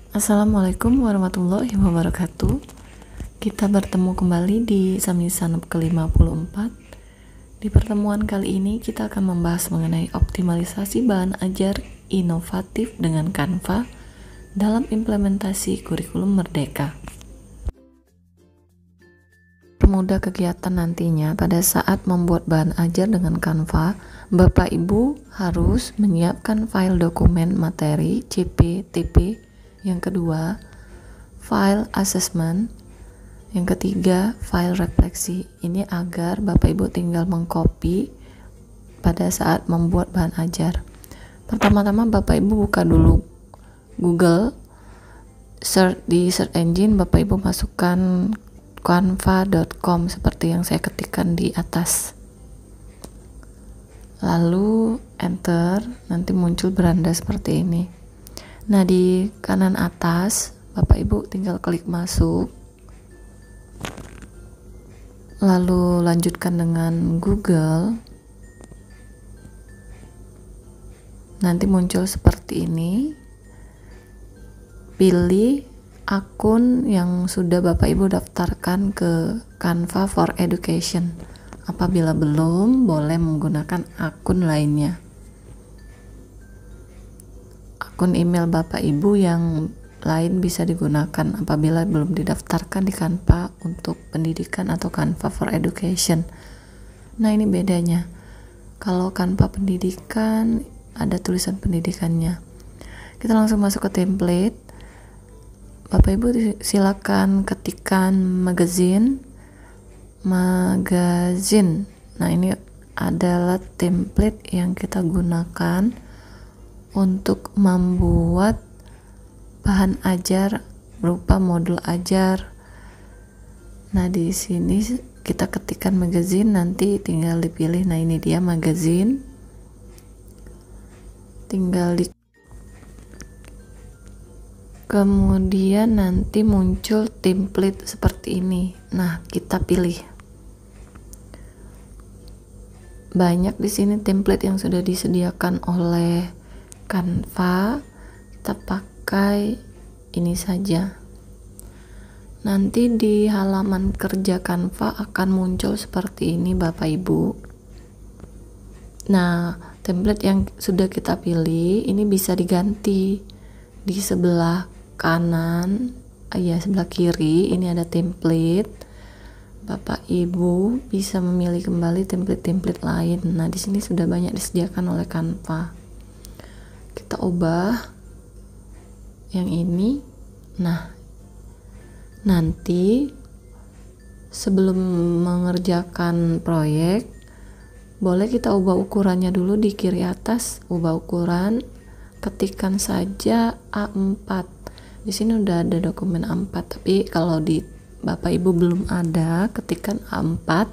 Assalamualaikum warahmatullahi wabarakatuh. Kita bertemu kembali di Samisanep ke-54. Di pertemuan kali ini kita akan membahas mengenai optimalisasi bahan ajar inovatif dengan Canva dalam implementasi kurikulum Merdeka. Permudah kegiatan nantinya pada saat membuat bahan ajar dengan Canva, Bapak Ibu harus menyiapkan file dokumen materi CP, TP. Yang kedua, file assessment. Yang ketiga, file refleksi. Ini agar Bapak Ibu tinggal mengcopy pada saat membuat bahan ajar. Pertama-tama Bapak Ibu buka dulu Google, di search engine Bapak Ibu masukkan canva.com seperti yang saya ketikkan di atas. Lalu enter, nanti muncul beranda seperti ini. Nah, di kanan atas Bapak Ibu tinggal klik masuk, lalu lanjutkan dengan Google. Nanti muncul seperti ini. Pilih akun yang sudah Bapak Ibu daftarkan ke Canva for Education. Apabila belum, boleh menggunakan akun lainnya. Akun email Bapak Ibu yang lain bisa digunakan apabila belum didaftarkan di Canva untuk pendidikan atau Canva for Education. Nah, ini bedanya. Kalau Canva pendidikan ada tulisan pendidikannya. Kita langsung masuk ke template. Bapak Ibu silakan ketikkan magazine. Nah, ini adalah template yang kita gunakan untuk membuat bahan ajar berupa modul ajar. Nah, di sini kita ketikkan magazine, nanti tinggal dipilih. Nah, ini dia magazine. Tinggal di kemudian nanti muncul template seperti ini. Nah, kita pilih. Banyak di sini template yang sudah disediakan oleh Canva. Kita pakai ini saja. Nanti di halaman kerja Canva akan muncul seperti ini Bapak Ibu. Nah, template yang sudah kita pilih ini bisa diganti. Di sebelah kanan, sebelah kiri ini ada template. Bapak Ibu bisa memilih kembali template-template lain. Nah, di sini sudah banyak disediakan oleh Canva. Kita ubah yang ini. Nah, nanti sebelum mengerjakan proyek, boleh kita ubah ukurannya dulu di kiri atas. Ubah ukuran, ketikkan saja A4. Di sini udah ada dokumen A4, tapi kalau di Bapak Ibu belum ada, ketikkan A4.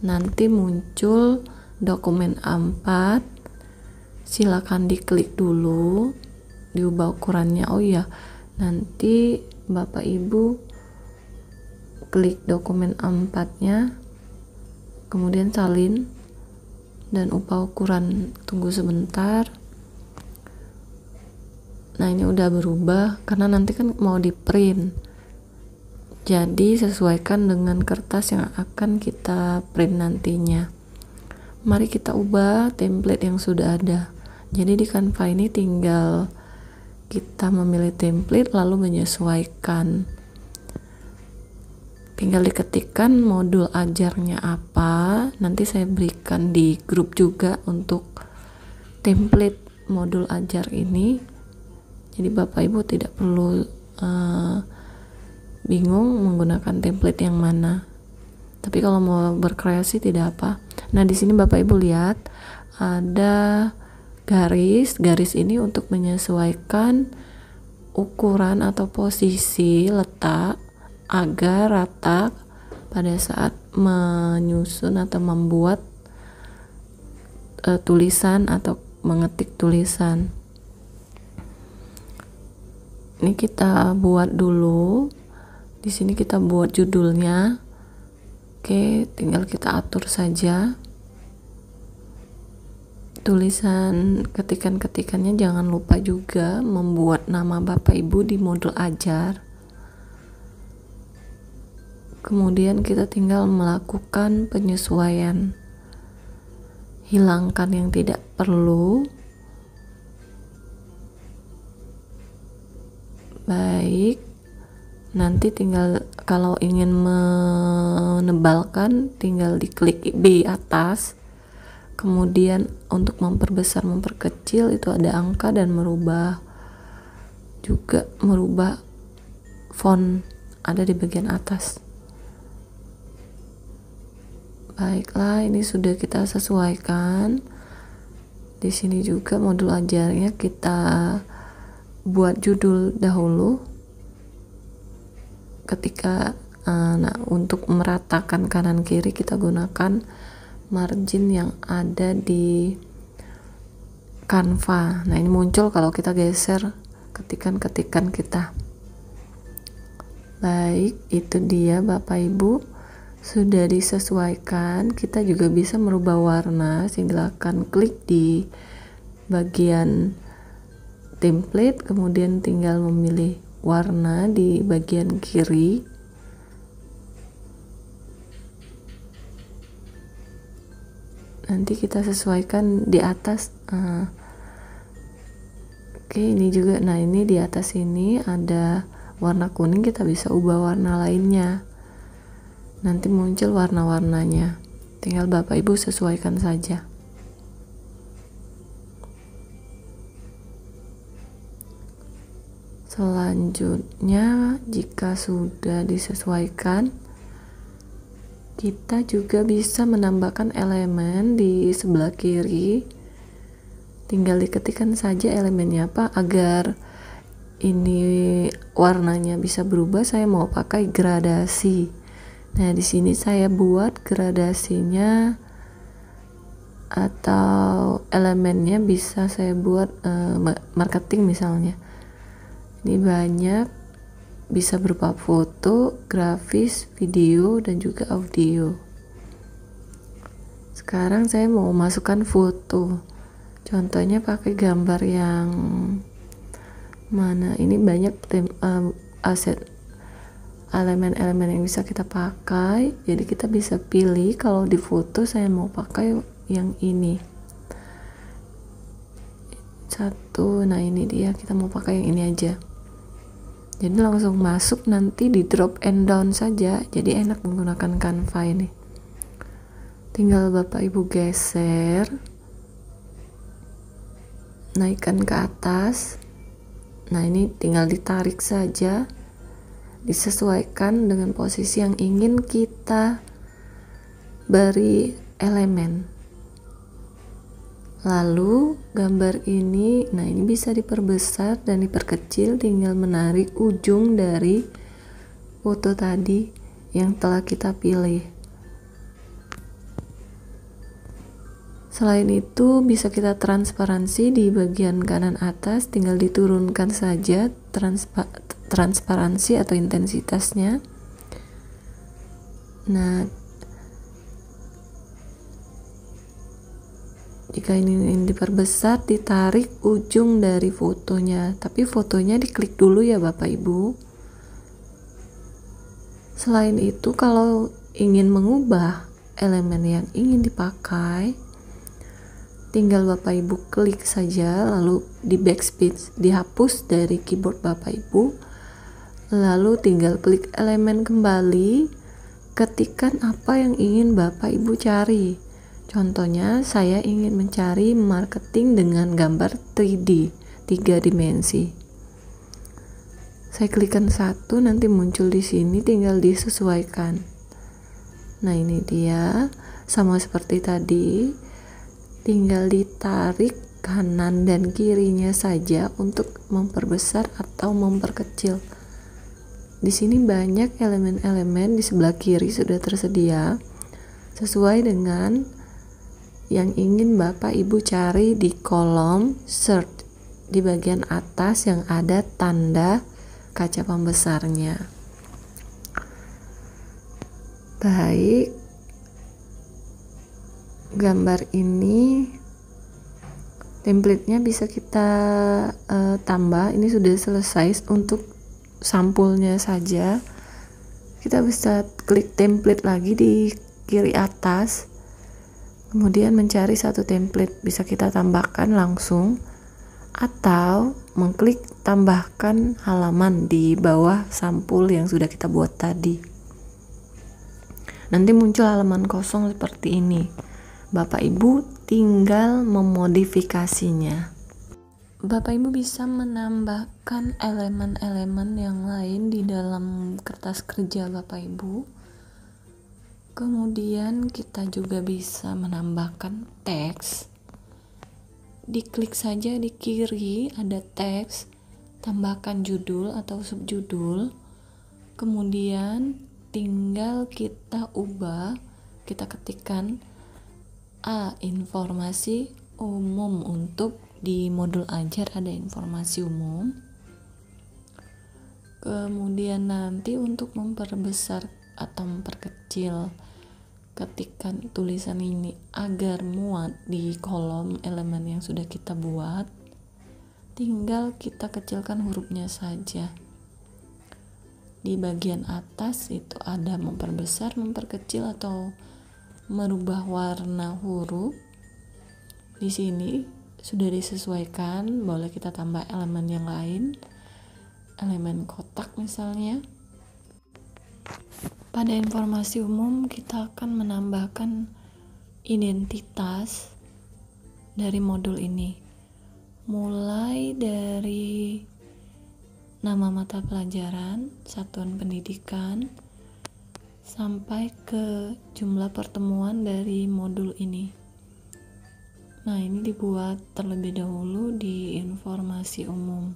Nanti muncul dokumen A4. Silakan diklik dulu, diubah ukurannya. Nanti Bapak Ibu klik dokumen A4-nya, kemudian salin dan ubah ukuran. Tunggu sebentar. Nah, ini udah berubah karena nanti kan mau di print. Jadi sesuaikan dengan kertas yang akan kita print nantinya. Mari kita ubah template yang sudah ada. Jadi di Canva ini tinggal kita memilih template lalu menyesuaikan. Tinggal diketikkan modul ajarnya apa. Nanti saya berikan di grup juga untuk template modul ajar ini. Jadi Bapak Ibu tidak perlu bingung menggunakan template yang mana. Tapi kalau mau berkreasi tidak apa. Nah, di sini Bapak Ibu lihat ada garis. Garis ini untuk menyesuaikan ukuran atau posisi letak agar rata pada saat menyusun atau membuat tulisan atau mengetik tulisan. Ini kita buat dulu. Di sini kita buat judulnya. Oke, tinggal kita atur saja. tulisan ketikan-ketikannya jangan lupa juga membuat nama Bapak Ibu di modul ajar. Kemudian kita tinggal melakukan penyesuaian, hilangkan yang tidak perlu. Baik, nanti tinggal kalau ingin menebalkan tinggal diklik B atas. Kemudian untuk memperbesar memperkecil itu ada angka, dan merubah font ada di bagian atas. Baiklah, ini sudah kita sesuaikan. Di sini juga modul ajarnya kita buat judul dahulu. Ketika untuk meratakan kanan kiri kita gunakan margin yang ada di Canva. Nah, ini muncul kalau kita geser ketikan-ketikan kita. Baik, itu dia Bapak Ibu, sudah disesuaikan. Kita juga bisa merubah warna. Silakan klik di bagian template, kemudian tinggal memilih warna di bagian kiri. Nanti kita sesuaikan di atas. Oke, ini juga. Nah, ini di atas ini ada warna kuning, kita bisa ubah warna lainnya. Nanti muncul warna-warnanya. Tinggal Bapak Ibu sesuaikan saja. Selanjutnya, jika sudah disesuaikan, kita juga bisa menambahkan elemen di sebelah kiri. Tinggal diketikkan saja elemennya apa agar ini warnanya bisa berubah. Saya mau pakai gradasi. Nah, di sini saya buat gradasinya atau elemennya bisa saya buat marketing misalnya. Ini banyak, bisa berupa foto, grafis, video, dan juga audio. Sekarang saya mau masukkan foto. Contohnya pakai gambar yang mana? Ini banyak aset elemen-elemen yang bisa kita pakai. Jadi kita bisa pilih, kalau di foto saya mau pakai yang ini. Satu, nah ini dia, kita mau pakai yang ini aja. Jadi langsung masuk, nanti di drop and down saja. Jadi enak menggunakan Canva ini. Tinggal Bapak Ibu geser, naikkan ke atas. Nah, ini tinggal ditarik saja, disesuaikan dengan posisi yang ingin kita beri elemen. Lalu gambar ini, nah ini bisa diperbesar dan diperkecil, tinggal menarik ujung dari foto tadi yang telah kita pilih. Selain itu bisa kita transparansi di bagian kanan atas, tinggal diturunkan saja transparansi atau intensitasnya. Nah, jika ini diperbesar, ditarik ujung dari fotonya, tapi fotonya diklik dulu ya Bapak Ibu. Selain itu, kalau ingin mengubah elemen yang ingin dipakai, tinggal Bapak Ibu klik saja, lalu di backspace dihapus dari keyboard Bapak Ibu, lalu tinggal klik elemen kembali, ketikkan apa yang ingin Bapak Ibu cari. Contohnya, saya ingin mencari marketing dengan gambar 3D, 3 dimensi. Saya klikkan satu, nanti muncul di sini, tinggal disesuaikan. Nah, ini dia, sama seperti tadi, tinggal ditarik kanan dan kirinya saja untuk memperbesar atau memperkecil. Di sini banyak elemen-elemen di sebelah kiri sudah tersedia, sesuai dengan yang ingin Bapak Ibu cari di kolom search di bagian atas yang ada tanda kaca pembesarnya. Baik, gambar ini Template-nya bisa kita tambah. Ini sudah selesai untuk sampulnya saja. Kita bisa klik template lagi di kiri atas, kemudian mencari satu template, bisa kita tambahkan langsung atau mengklik tambahkan halaman di bawah sampul yang sudah kita buat tadi. Nanti muncul halaman kosong seperti ini. Bapak Ibu tinggal memodifikasinya. Bapak Ibu bisa menambahkan elemen-elemen yang lain di dalam kertas kerja Bapak Ibu. Kemudian kita juga bisa menambahkan teks. Diklik saja di kiri ada teks, tambahkan judul atau subjudul. Kemudian tinggal kita ubah, kita ketikkan informasi umum. Untuk di modul ajar ada informasi umum. Kemudian nanti untuk memperbesar atau memperkecil, ketikkan tulisan ini agar muat di kolom elemen yang sudah kita buat. Tinggal kita kecilkan hurufnya saja. Di bagian atas itu ada memperbesar, memperkecil atau merubah warna huruf. Di sini sudah disesuaikan, boleh kita tambah elemen yang lain, elemen kotak misalnya. Pada informasi umum kita akan menambahkan identitas dari modul ini, mulai dari nama mata pelajaran, satuan pendidikan, sampai ke jumlah pertemuan dari modul ini. Nah, ini dibuat terlebih dahulu di informasi umum.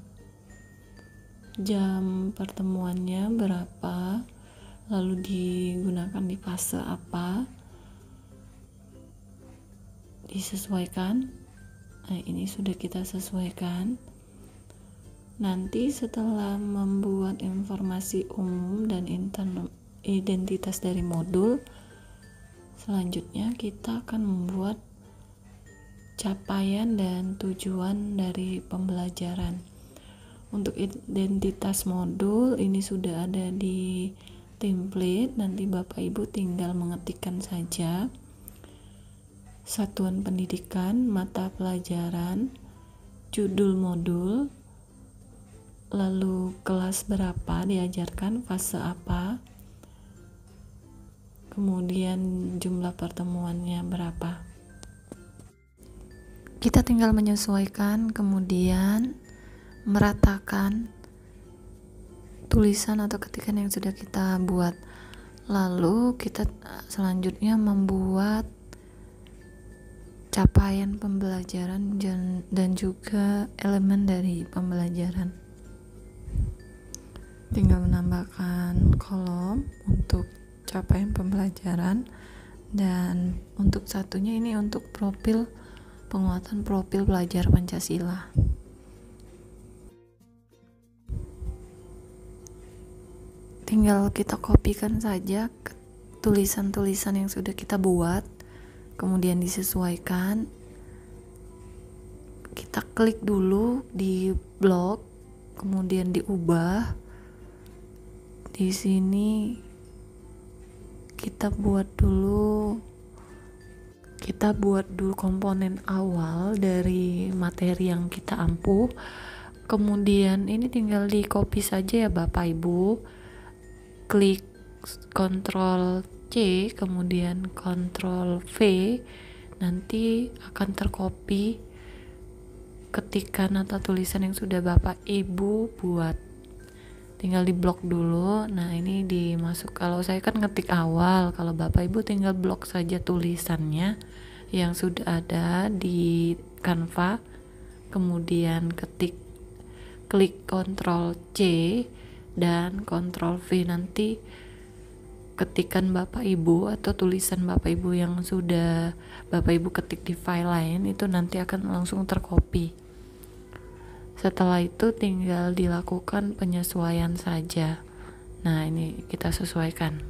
Jam pertemuannya berapa, lalu digunakan di fase apa, disesuaikan. Nah, ini sudah kita sesuaikan. Nanti setelah membuat informasi umum dan identitas dari modul, selanjutnya kita akan membuat capaian dan tujuan dari pembelajaran. Untuk identitas modul ini sudah ada di template, nanti Bapak Ibu tinggal mengetikkan saja satuan pendidikan, mata pelajaran, judul modul, lalu kelas berapa diajarkan, fase apa, kemudian jumlah pertemuannya berapa. Kita tinggal menyesuaikan, kemudian meratakan tulisan atau ketikan yang sudah kita buat. Lalu kita selanjutnya membuat capaian pembelajaran dan juga elemen dari pembelajaran. Tinggal menambahkan kolom untuk capaian pembelajaran, dan untuk satunya ini untuk penguatan profil pelajar Pancasila. Tinggal kita kopikan saja tulisan-tulisan yang sudah kita buat, kemudian disesuaikan. Kita klik dulu di blok, kemudian diubah. Di sini kita buat dulu komponen awal dari materi yang kita ampuh. Kemudian ini tinggal di copy saja ya Bapak Ibu. Klik Ctrl C, kemudian Ctrl V, nanti akan tercopy ketikan atau tulisan yang sudah Bapak Ibu buat. Tinggal di blok dulu. Nah, ini dimasuk. Kalau saya kan ngetik awal, kalau Bapak Ibu tinggal blok saja tulisannya yang sudah ada di Canva, kemudian klik Ctrl C dan Ctrl V, nanti ketikan Bapak Ibu atau tulisan Bapak Ibu yang sudah Bapak Ibu ketik di file lain itu nanti akan langsung tercopy. Setelah itu tinggal dilakukan penyesuaian saja. Nah, ini kita sesuaikan.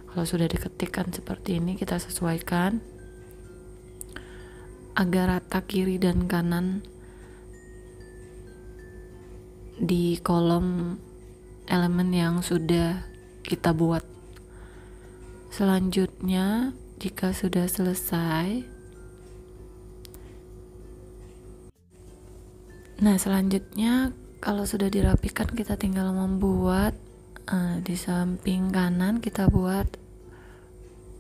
Kalau sudah diketikkan seperti ini, kita sesuaikan. agar rata kiri dan kanan di kolom elemen yang sudah kita buat. Selanjutnya, jika sudah selesai, selanjutnya kalau sudah dirapikan, kita tinggal membuat di samping kanan kita buat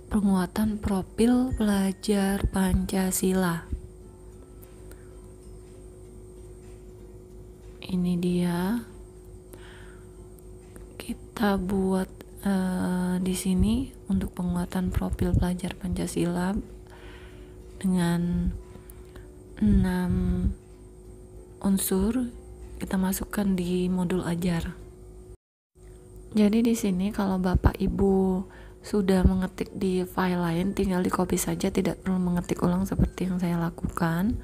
penguatan profil pelajar Pancasila. Ini dia, kita buat di sini untuk penguatan profil pelajar Pancasila dengan 6 unsur kita masukkan di modul ajar. Jadi di sini kalau Bapak Ibu sudah mengetik di file lain, tinggal di copy saja, tidak perlu mengetik ulang seperti yang saya lakukan.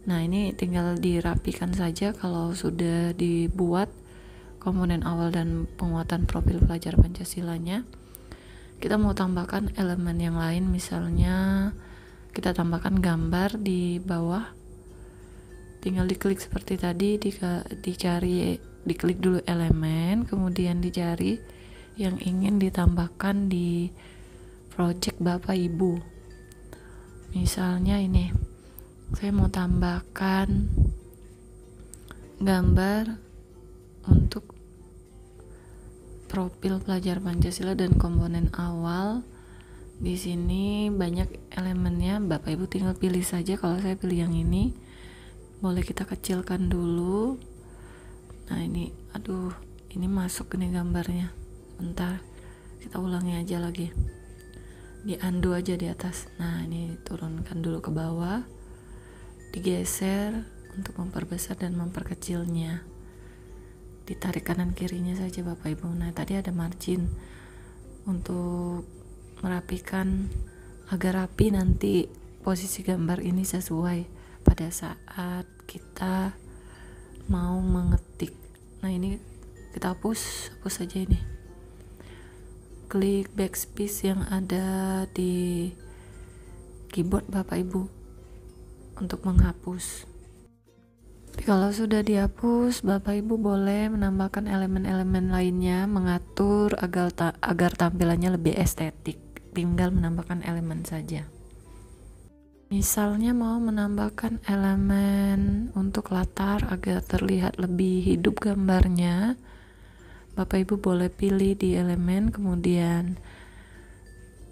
Nah, ini tinggal dirapikan saja kalau sudah dibuat komponen awal dan penguatan profil pelajar Pancasilanya. Kita mau tambahkan elemen yang lain, misalnya kita tambahkan gambar di bawah. Tinggal diklik seperti tadi, diklik dulu elemen, kemudian dicari yang ingin ditambahkan di project Bapak Ibu. Misalnya ini, saya mau tambahkan gambar untuk profil pelajar Pancasila dan komponen awal. Di sini banyak elemennya, Bapak Ibu tinggal pilih saja. Kalau saya pilih yang ini, boleh kita kecilkan dulu. Nah ini, ini masuk nih gambarnya. Bentar, kita ulangi aja lagi. Di undo aja di atas. Nah ini turunkan dulu ke bawah, digeser untuk memperbesar dan memperkecilnya. Ditarik kanan kirinya saja Bapak Ibu. Nah tadi ada margin untuk merapikan agar rapi nanti posisi gambar ini sesuai pada saat kita mau mengetik. Nah ini kita hapus saja ini. Klik backspace yang ada di keyboard Bapak Ibu untuk menghapus. Kalau sudah dihapus, Bapak Ibu boleh menambahkan elemen-elemen lainnya, mengatur agar tampilannya lebih estetik. Tinggal menambahkan elemen saja. Misalnya mau menambahkan elemen untuk latar agar terlihat lebih hidup gambarnya, Bapak Ibu boleh pilih di elemen, kemudian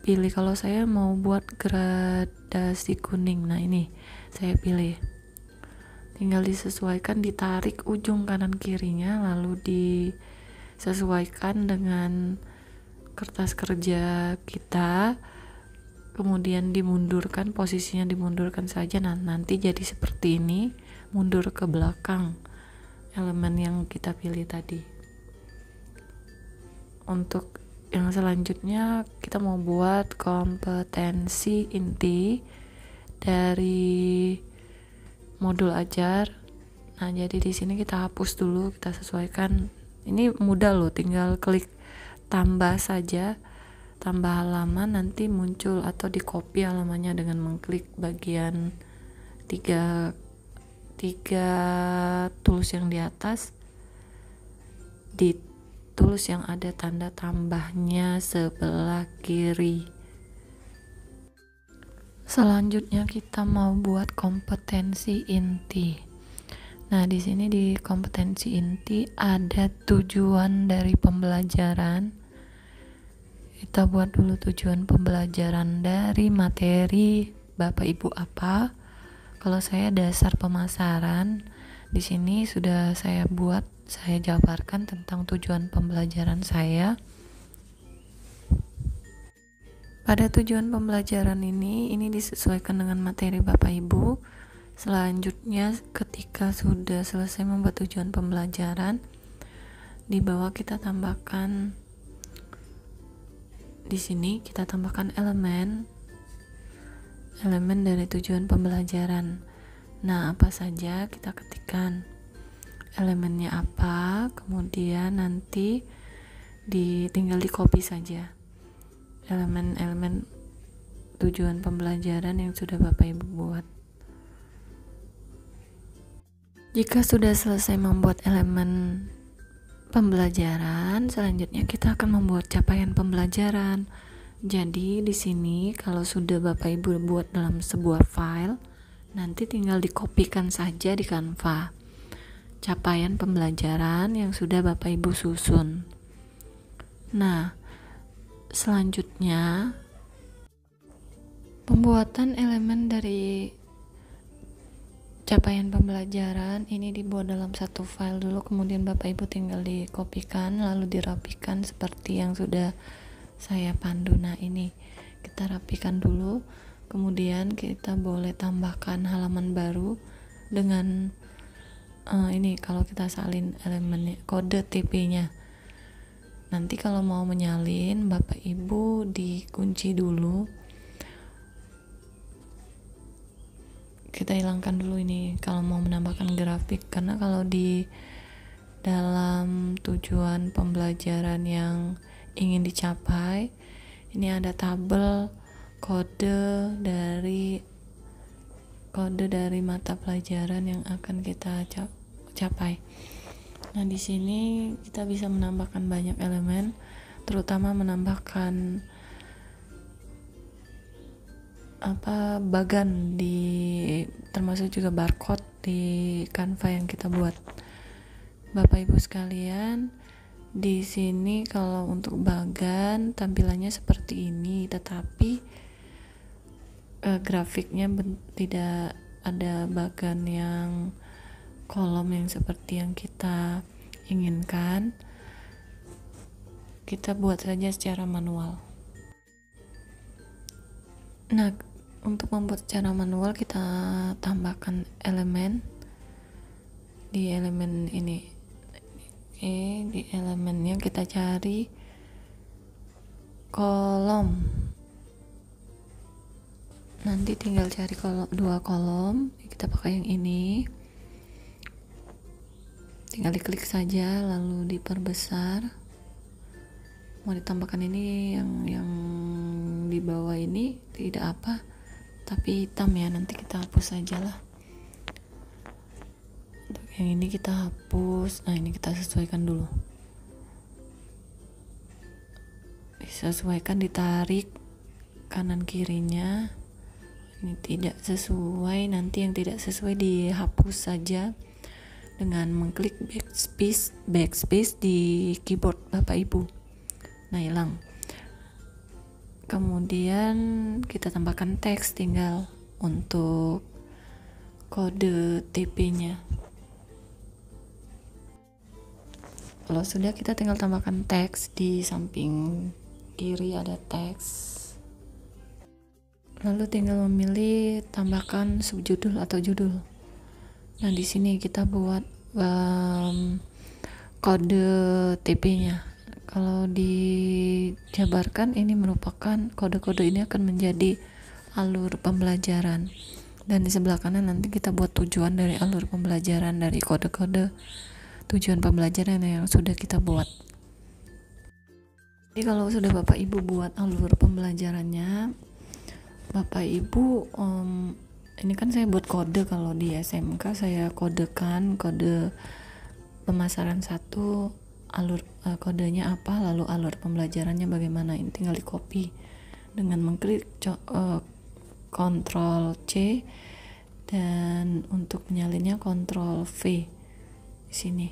pilih, kalau saya mau buat gradasi kuning. Nah ini saya pilih, tinggal disesuaikan, ditarik ujung kanan kirinya, lalu disesuaikan dengan kertas kerja kita, kemudian dimundurkan, posisinya dimundurkan saja. Nah nanti jadi seperti ini, mundur ke belakang elemen yang kita pilih tadi. Untuk yang selanjutnya, kita mau buat kompetensi inti dari modul ajar. Nah jadi di sini kita hapus dulu, kita sesuaikan. Ini mudah loh, tinggal klik tambah saja, tambah halaman, nanti muncul atau di copy halamannya dengan mengklik bagian tiga tools yang di atas, di tools yang ada tanda tambahnya sebelah kiri. Selanjutnya kita mau buat kompetensi inti. Nah di sini di kompetensi inti ada tujuan dari pembelajaran. Kita buat dulu tujuan pembelajaran dari materi Bapak Ibu apa. Kalau saya dasar pemasaran, di sini sudah saya buat, saya jabarkan tentang tujuan pembelajaran saya. Pada tujuan pembelajaran ini disesuaikan dengan materi Bapak Ibu. Selanjutnya ketika sudah selesai membuat tujuan pembelajaran, di bawah kita tambahkan, di sini kita tambahkan elemen dari tujuan pembelajaran. Nah apa saja kita ketikkan elemennya apa, kemudian nanti tinggal di copy saja elemen-elemen tujuan pembelajaran yang sudah Bapak Ibu buat. Jika sudah selesai membuat elemen pembelajaran, selanjutnya kita akan membuat capaian pembelajaran. Jadi di sini kalau sudah Bapak Ibu buat dalam sebuah file, nanti tinggal dikopikan saja di Canva capaian pembelajaran yang sudah Bapak Ibu susun. Nah, selanjutnya pembuatan elemen dari capaian pembelajaran ini dibuat dalam satu file dulu, kemudian Bapak Ibu tinggal dikopikan lalu dirapikan seperti yang sudah saya pandu. Nah, ini kita rapikan dulu, kemudian kita boleh tambahkan halaman baru dengan ini kalau kita salin elemennya, kode TP-nya. Nanti kalau mau menyalin, Bapak Ibu dikunci dulu. Kita hilangkan dulu ini kalau mau menambahkan grafik, karena kalau di dalam tujuan pembelajaran yang ingin dicapai, ini ada tabel kode dari mata pelajaran yang akan kita capai. Nah, di sini kita bisa menambahkan banyak elemen, terutama menambahkan bagan termasuk juga barcode di Canva yang kita buat. Bapak Ibu sekalian, di sini kalau untuk bagan tampilannya seperti ini, tetapi grafiknya tidak ada bagan yang kolom yang seperti yang kita inginkan. Kita buat saja secara manual. Nah, untuk membuat secara manual kita tambahkan elemen di elemen ini. Di elemennya kita cari kolom. Nanti tinggal cari dua kolom. Kita pakai yang ini. Tinggal diklik saja lalu diperbesar. Mau ditambahkan ini yang di bawah ini tidak apa, tapi hitam ya, nanti kita hapus saja lah. Untuk yang ini kita hapus. Nah, ini kita sesuaikan dulu, disesuaikan, ditarik kanan kirinya. Ini tidak sesuai, nanti yang tidak sesuai dihapus saja dengan mengklik backspace di keyboard Bapak Ibu. Nah, hilang. Kemudian kita tambahkan teks tinggal untuk kode TP-nya. Kalau sudah, kita tinggal tambahkan teks di samping kiri, ada teks. Lalu tinggal memilih tambahkan subjudul atau judul. Nah, di sini kita buat kode TP-nya. Kalau dijabarkan, ini merupakan kode-kode ini akan menjadi alur pembelajaran, dan di sebelah kanan nanti kita buat tujuan dari alur pembelajaran dari kode-kode tujuan pembelajaran yang sudah kita buat. Jadi kalau sudah Bapak Ibu buat alur pembelajarannya, Bapak Ibu ini kan saya buat kode, kalau di SMK saya kodekan kode pemasaran 1, alur kodenya apa, lalu alur pembelajarannya bagaimana. Ini tinggal di copy dengan mengklik Ctrl C, dan untuk menyalinnya Ctrl V di sini.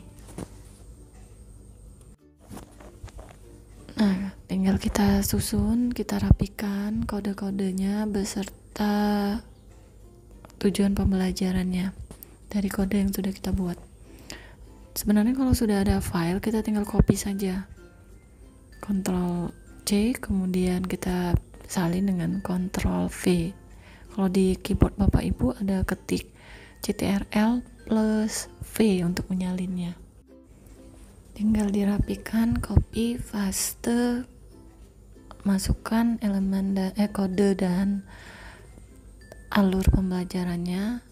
Nah, tinggal kita susun, kita rapikan kode-kodenya beserta tujuan pembelajarannya dari kode yang sudah kita buat. Sebenarnya kalau sudah ada file, kita tinggal copy saja, Ctrl C, kemudian kita salin dengan Ctrl V. Kalau di keyboard Bapak Ibu ada ketik Ctrl plus V untuk menyalinnya. Tinggal dirapikan, copy, paste, masukkan elemen kode dan alur pembelajarannya.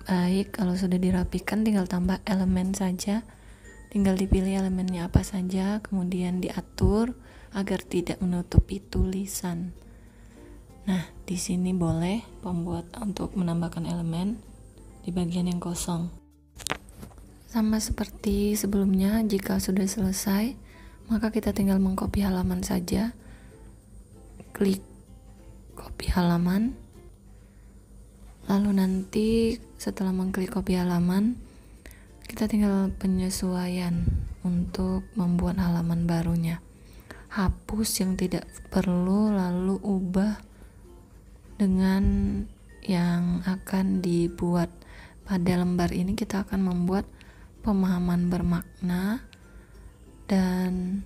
Baik, kalau sudah dirapikan tinggal tambah elemen saja. Tinggal dipilih elemennya apa saja, kemudian diatur agar tidak menutupi tulisan. Nah, di sini boleh pembuat untuk menambahkan elemen. di bagian yang kosong. Sama seperti sebelumnya, jika sudah selesai, maka kita tinggal mengcopy halaman saja. Klik copy halaman. Lalu nanti setelah mengklik copy halaman, kita tinggal penyesuaian untuk membuat halaman barunya. Hapus yang tidak perlu, lalu ubah dengan yang akan dibuat. Pada lembar ini kita akan membuat pemahaman bermakna dan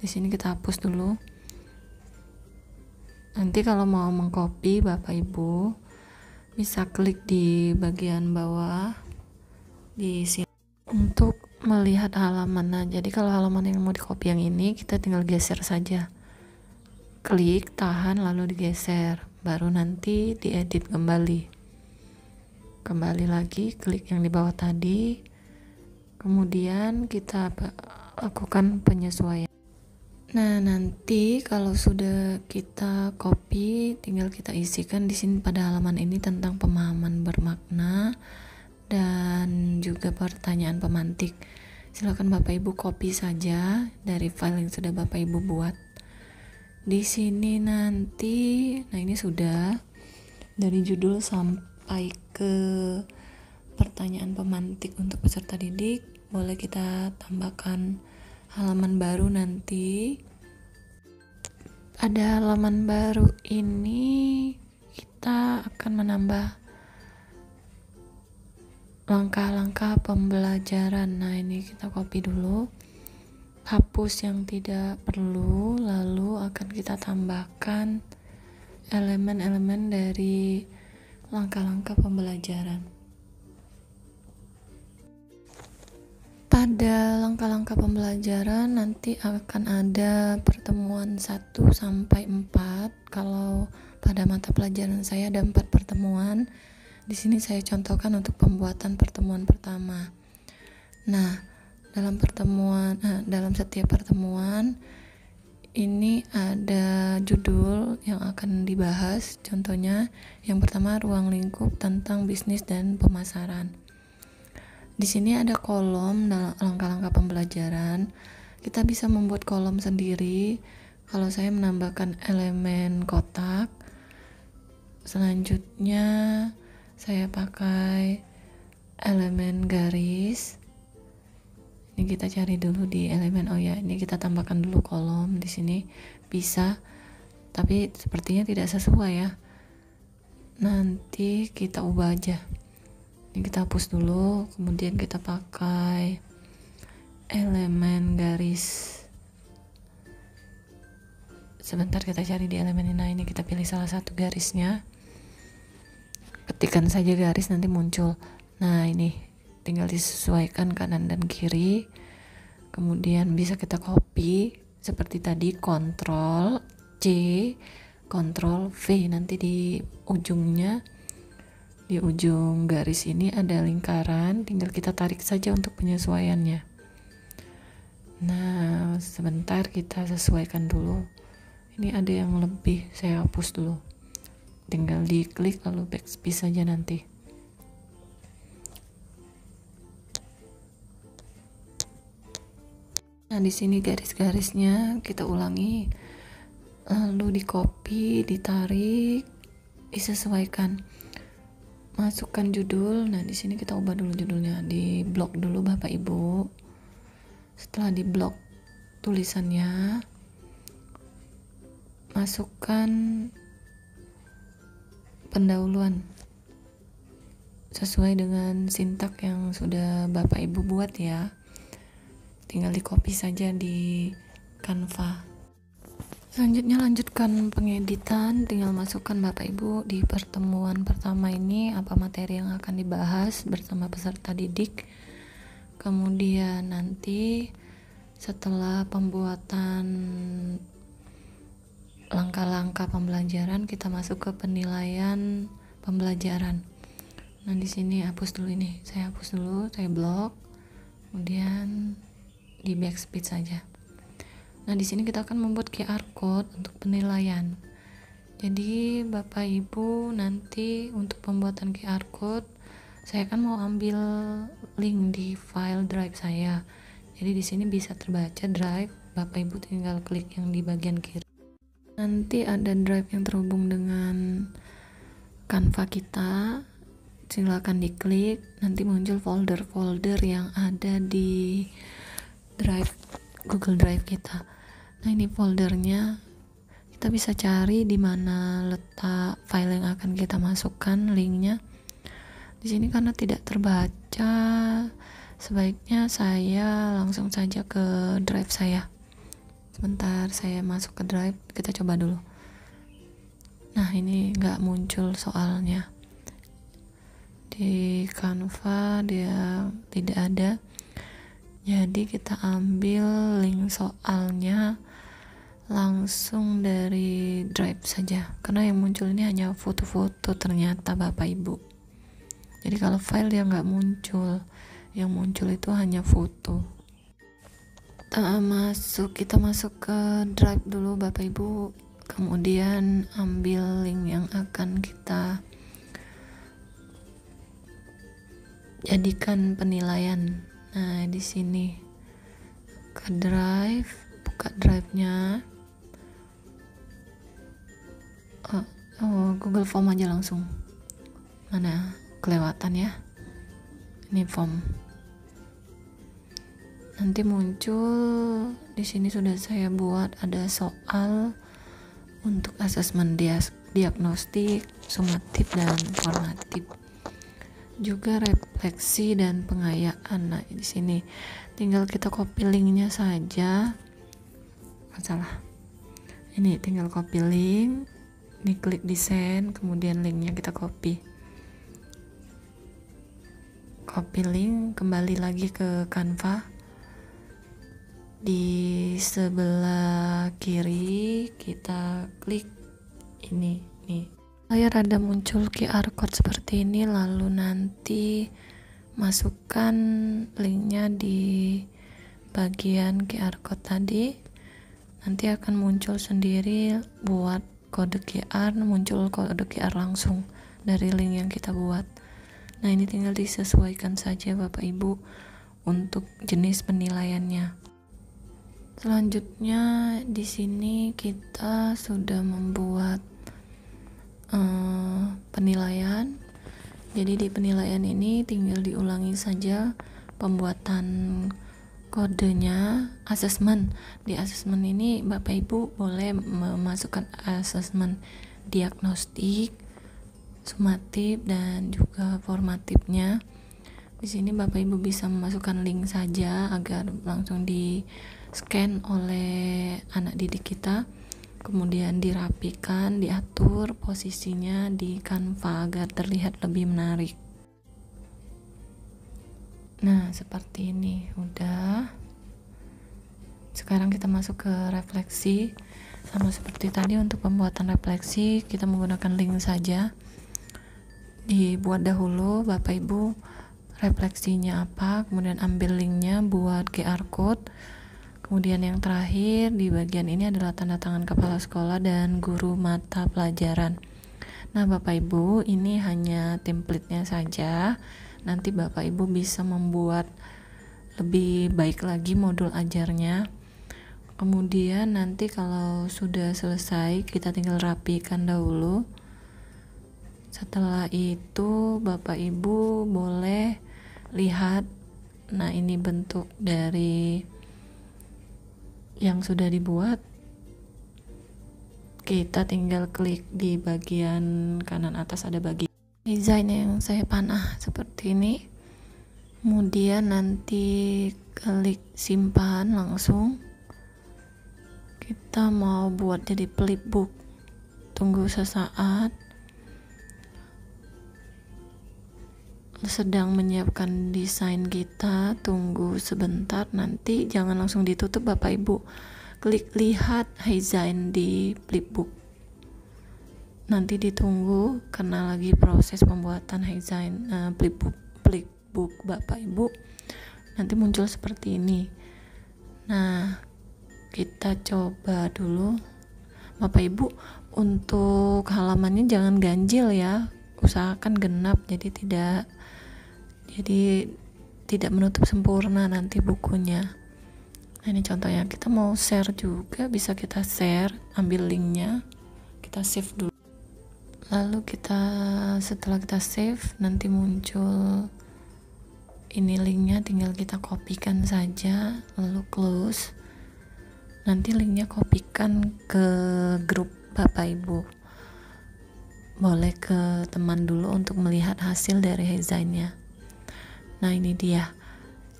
di sini kita hapus dulu. Nanti kalau mau mengcopy, Bapak Ibu bisa klik di bagian bawah di sini untuk melihat halaman. Nah, jadi kalau halaman yang mau di-copy yang ini, kita tinggal geser saja. Klik, tahan, lalu digeser. Baru nanti diedit kembali. Kembali lagi, klik yang di bawah tadi. Kemudian kita lakukan penyesuaian. Nah, nanti kalau sudah kita copy, tinggal kita isikan di sini pada halaman ini tentang pemahaman bermakna dan juga pertanyaan pemantik. Silakan Bapak Ibu copy saja dari file yang sudah Bapak Ibu buat. Di sini nanti, nah ini sudah dari judul sampai ke pertanyaan pemantik untuk peserta didik. Boleh kita tambahkan halaman baru nanti. Pada halaman baru ini kita akan menambah langkah-langkah pembelajaran. Nah, ini kita copy dulu. Hapus yang tidak perlu, lalu akan kita tambahkan elemen-elemen dari langkah-langkah pembelajaran. Pada langkah-langkah pembelajaran nanti akan ada pertemuan 1 sampai 4. Kalau pada mata pelajaran saya ada 4 pertemuan. Di sini saya contohkan untuk pembuatan pertemuan pertama. Nah, dalam setiap pertemuan ini ada judul yang akan dibahas. Contohnya yang pertama, ruang lingkup tentang bisnis dan pemasaran. Di sini ada kolom langkah-langkah pembelajaran. Kita bisa membuat kolom sendiri. Kalau saya menambahkan elemen kotak. Selanjutnya saya pakai elemen garis. Ini kita cari dulu di elemen. Ini kita tambahkan dulu kolom di sini. Bisa, tapi sepertinya tidak sesuai ya. Nanti kita ubah aja. Ini kita hapus dulu, kemudian kita pakai elemen garis. Sebentar kita cari di elemen ini. Nah, ini kita pilih salah satu garisnya. Ketikkan saja garis, nanti muncul. Nah, ini tinggal disesuaikan kanan dan kiri. Kemudian bisa kita copy seperti tadi, Ctrl C, Ctrl V. Nanti di ujungnya, di ujung garis ini ada lingkaran, tinggal kita tarik saja untuk penyesuaiannya. Nah, sebentar kita sesuaikan dulu. Ini ada yang lebih, saya hapus dulu. Tinggal diklik lalu backspace saja nanti. Nah, di sini garis-garisnya kita ulangi, lalu di copy, ditarik, disesuaikan. Masukkan judul. Nah, di sini kita ubah dulu judulnya, di blok dulu Bapak Ibu. Setelah di blok tulisannya, masukkan pendahuluan sesuai dengan sintak yang sudah Bapak Ibu buat ya. Tinggal di copy saja di Canva. Selanjutnya lanjutkan pengeditan, tinggal masukkan Bapak Ibu di pertemuan pertama ini apa materi yang akan dibahas bersama peserta didik. Kemudian nanti setelah pembuatan langkah-langkah pembelajaran, kita masuk ke penilaian pembelajaran. Nah, di sini hapus dulu ini. Saya hapus dulu, saya blok. Kemudian di backspace saja. Nah, di sini kita akan membuat QR code untuk penilaian. Jadi Bapak Ibu nanti untuk pembuatan QR code Saya kan mau ambil link di file drive saya. Jadi di sini bisa terbaca drive, Bapak Ibu tinggal klik yang di bagian kiri. Nanti ada drive yang terhubung dengan Canva kita. Silakan diklik, nanti muncul folder-folder yang ada di drive Google Drive kita. Nah, ini foldernya. Kita bisa cari di mana letak file yang akan kita masukkan linknya. Di sini karena tidak terbaca, sebaiknya saya langsung saja ke drive saya. Sebentar, saya masuk ke drive, kita coba dulu. Nah, ini nggak muncul soalnya. Di Canva dia tidak ada. Jadi kita ambil link soalnya langsung dari drive saja, karena yang muncul ini hanya foto-foto ternyata Bapak Ibu. Jadi kalau file dia nggak muncul, yang muncul itu hanya foto. Kita masuk ke drive dulu Bapak Ibu, kemudian ambil link yang akan kita jadikan penilaian. Nah, di sini ke drive, buka drive-nya. Google Form aja langsung. Mana kelewatan ya? Ini form. Nanti muncul di sini sudah saya buat ada soal untuk asesmen diagnostik, sumatif dan formatif. Juga refleksi dan pengayaan. Nah, di sini tinggal kita copy linknya saja. Masalah. Ini tinggal copy link, ini klik di send, kemudian linknya kita copy. Copy link, kembali lagi ke Canva. Di sebelah kiri kita klik ini nih. Layar ada muncul QR code seperti ini, lalu nanti masukkan linknya di bagian QR code tadi. Nanti akan muncul sendiri buat kode QR, muncul kode QR langsung dari link yang kita buat. Nah, ini tinggal disesuaikan saja Bapak Ibu untuk jenis penilaiannya. Selanjutnya di sini kita sudah membuat penilaian. Jadi di penilaian ini tinggal diulangi saja pembuatan kodenya. Asesmen, di asesmen ini Bapak Ibu boleh memasukkan asesmen diagnostik, sumatif dan juga formatifnya. Di sini Bapak Ibu bisa memasukkan link saja agar langsung di scan oleh anak didik kita. Kemudian dirapikan, diatur posisinya di Canva agar terlihat lebih menarik. Nah, seperti ini udah. Sekarang kita masuk ke refleksi. Sama seperti tadi, untuk pembuatan refleksi kita menggunakan link saja. Dibuat dahulu Bapak Ibu refleksinya apa, kemudian ambil linknya buat QR code. Kemudian yang terakhir di bagian ini adalah tanda tangan kepala sekolah dan guru mata pelajaran. Nah, Bapak Ibu, ini hanya template-nya saja. Nanti Bapak Ibu bisa membuat lebih baik lagi modul ajarnya. Kemudian nanti kalau sudah selesai, kita tinggal rapikan dahulu. Setelah itu Bapak Ibu boleh lihat. Nah, ini bentuk dari yang sudah dibuat. Kita tinggal klik di bagian kanan atas, ada bagian desain yang saya panah seperti ini. Kemudian nanti klik simpan langsung. Kita mau buat jadi flipbook. Tunggu sesaat. Sedang menyiapkan desain kita, tunggu sebentar, nanti jangan langsung ditutup Bapak Ibu. Klik lihat desain di flipbook. Nanti ditunggu karena lagi proses pembuatan desain flipbook Bapak Ibu. Nanti muncul seperti ini. Nah, kita coba dulu. Bapak Ibu, untuk halamannya jangan ganjil ya. Usahakan genap, jadi tidak jadi tidak menutup sempurna nanti bukunya. Nah, ini contohnya, kita mau share juga, bisa kita share, ambil linknya, kita save dulu, lalu setelah kita save nanti muncul ini linknya, tinggal kita kopikan saja lalu close. Nanti linknya kopikan ke grup Bapak Ibu, boleh ke teman dulu untuk melihat hasil dari desainnya. Nah, ini dia.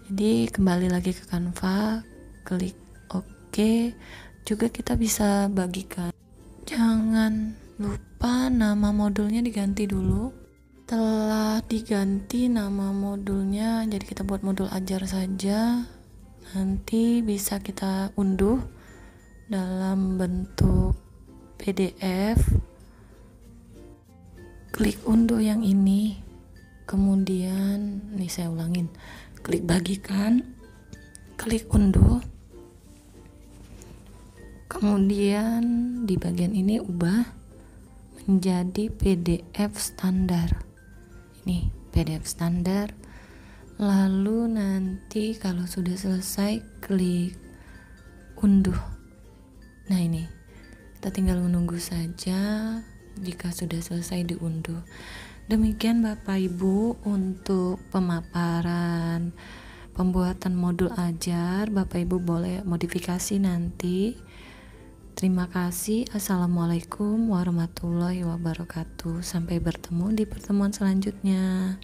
Jadi kembali lagi ke Canva, klik OK. Juga kita bisa bagikan, jangan lupa nama modulnya diganti dulu. Setelah diganti nama modulnya, jadi kita buat modul ajar saja, nanti bisa kita unduh dalam bentuk PDF. Klik unduh yang ini, kemudian nih saya ulangin, klik bagikan, klik unduh, kemudian di bagian ini ubah menjadi PDF standar. Ini PDF standar. Lalu nanti kalau sudah selesai klik unduh. Nah, ini kita tinggal menunggu saja jika sudah selesai diunduh. Demikian Bapak Ibu untuk pemaparan pembuatan modul ajar. Bapak Ibu boleh modifikasi nanti. Terima kasih. Assalamualaikum warahmatullahi wabarakatuh. Sampai bertemu di pertemuan selanjutnya.